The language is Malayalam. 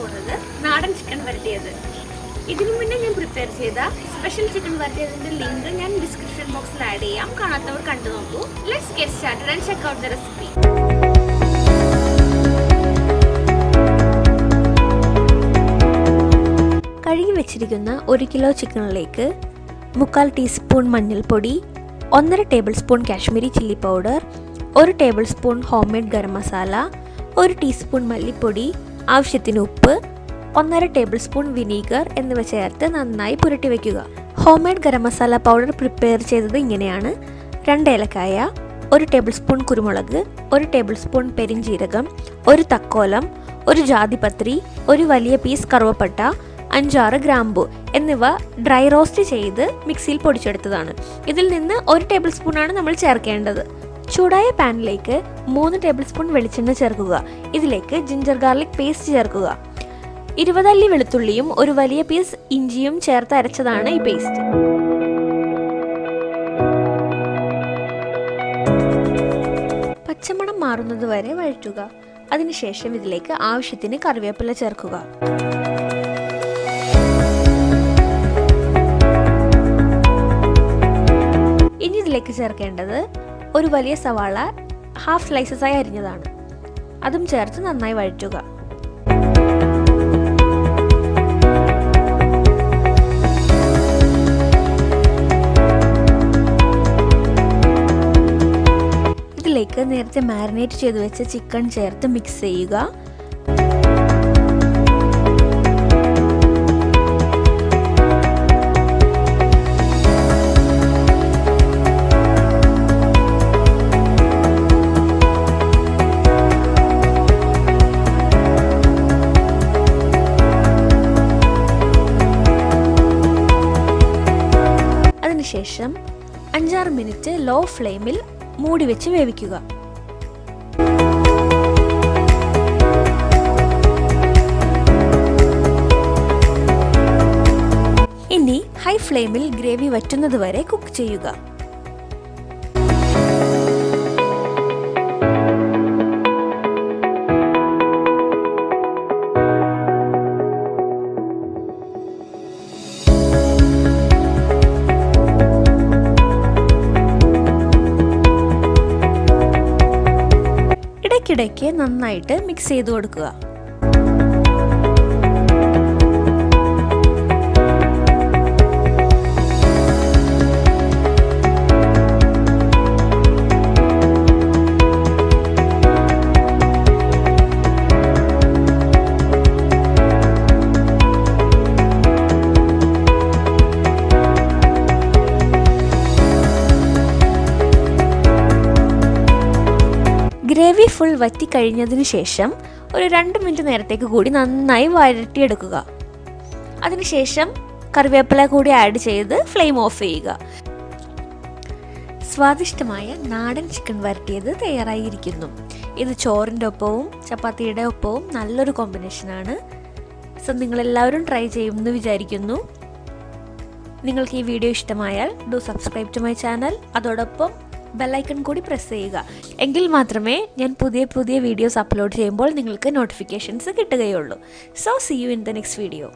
പോകുന്നത് നാടൻ ചിക്കൻ വരട്ടിയത്. ഇതിനു മുന്നേ ഞാൻ പ്രിപ്പയർ ചെയ്ത സ്പെഷ്യൽ ചിക്കൻ വരട്ടിയതിന്റെ ലിങ്ക് ഞാൻ ഡിസ്ക്രിപ്ഷൻ ബോക്സിൽ ആഡ് ചെയ്യാം. കാണാത്തവർ കണ്ടു നോക്കൂ. Let's get started and check out the recipe. കഴുകി വെച്ചിരിക്കുന്ന 1 കിലോ ചിക്കനിലേക്ക് 3/4 ടീസ്പൂൺ മഞ്ഞൾപ്പൊടി, 1.5 table spoon Kashmiri chilli powder, 1 table spoon home made garam masala, 1 teaspoon മല്ലിപ്പൊടി, ആവശ്യത്തിന് ഉപ്പ്, 1.5 ടേബിൾ സ്പൂൺ വിനീഗർ എന്നിവ ചേർത്ത് നന്നായി പുരട്ടി വയ്ക്കുക. Home made garam masala powder prepare ചെയ്തത് ഇങ്ങനെയാണ്: 2 ഏലക്കായ, 1 ടേബിൾ സ്പൂൺ കുരുമുളക്, 1 ടേബിൾ സ്പൂൺ പെരിഞ്ജീരകം, 1 തക്കോലം, 1 ജാതിപത്രി, 1 വലിയ പീസ് കറുവപ്പട്ട, 5-6 ഗ്രാമ്പു എന്നിവ ഡ്രൈ റോസ്റ്റ് ചെയ്ത് മിക്സിയിൽ പൊടിച്ചെടുത്തതാണ്. ഇതിൽ നിന്ന് 1 ടേബിൾ സ്പൂണാണ് നമ്മൾ ചേർക്കേണ്ടത്. ചൂടായ പാനിലേക്ക് 3 ടേബിൾ സ്പൂൺ വെളിച്ചെണ്ണ ചേർക്കുക. ഇതിലേക്ക് ജിഞ്ചർ ഗാർലിക് പേസ്റ്റ് ചേർക്കുക. 20 അല്ലി വെളുത്തുള്ളിയും 1 വലിയ പീസ് ഇഞ്ചിയും ചേർത്ത് അരച്ചതാണ് ഈ പേസ്റ്റ്. പച്ചമണം മാറുന്നത് വരെ വഴറ്റുക. അതിനുശേഷം ഇതിലേക്ക് ആവശ്യത്തിന് കറിവേപ്പില ചേർക്കുക. ഇനി ഇതിലേക്ക് ചേർക്കേണ്ടത് 1 വലിയ സവാള ഹാഫ് സ്ലൈസസായി അരിഞ്ഞതാണ്. അതും ചേർത്ത് നന്നായി വഴറ്റുക. ഇതിലേക്ക് നേരത്തെ മാരിനേറ്റ് ചെയ്ത് വെച്ച ചിക്കൻ ചേർത്ത് മിക്സ് ചെയ്യുക. അതിനുശേഷം 5-6 മിനിറ്റ് ലോ ഫ്ലെയിമിൽ മൂടി വെച്ച് വേവിക്കുക. ഇനി ഹൈ ഫ്ലെയിമിൽ ഗ്രേവി വറ്റുന്നത് വരെ കുക്ക് ചെയ്യുക. ഇടയ്ക്കിടയ്ക്ക് നന്നായിട്ട് മിക്സ് ചെയ്ത് കൊടുക്കുക. ഗ്രേവി ഫുൾ വറ്റി കഴിഞ്ഞതിന് ശേഷം ഒരു 2 മിനിറ്റ് നേരത്തേക്ക് കൂടി നന്നായി വഴറ്റിയെടുക്കുക. അതിനുശേഷം കറിവേപ്പില കൂടി ആഡ് ചെയ്ത് ഫ്ലെയിം ഓഫ് ചെയ്യുക. സ്വാദിഷ്ടമായ നാടൻ ചിക്കൻ വരട്ടിയത് തയ്യാറായിരിക്കുന്നു. ഇത് ചോറിൻ്റെ ഒപ്പവും ചപ്പാത്തിയുടെ ഒപ്പവും നല്ലൊരു കോമ്പിനേഷനാണ്. സോ നിങ്ങളെല്ലാവരും ട്രൈ ചെയ്യുമെന്ന് വിചാരിക്കുന്നു. നിങ്ങൾക്ക് ഈ വീഡിയോ ഇഷ്ടമായാൽ do subscribe to my channel. അതോടൊപ്പം ബെല്ലൈക്കൺ കൂടി പ്രസ് ചെയ്യുക. എങ്കിൽ മാത്രമേ ഞാൻ പുതിയ വീഡിയോസ് അപ്ലോഡ് ചെയ്യുമ്പോൾ നിങ്ങൾക്ക് നോട്ടിഫിക്കേഷൻസ് കിട്ടുകയുള്ളൂ. So see you in the next video.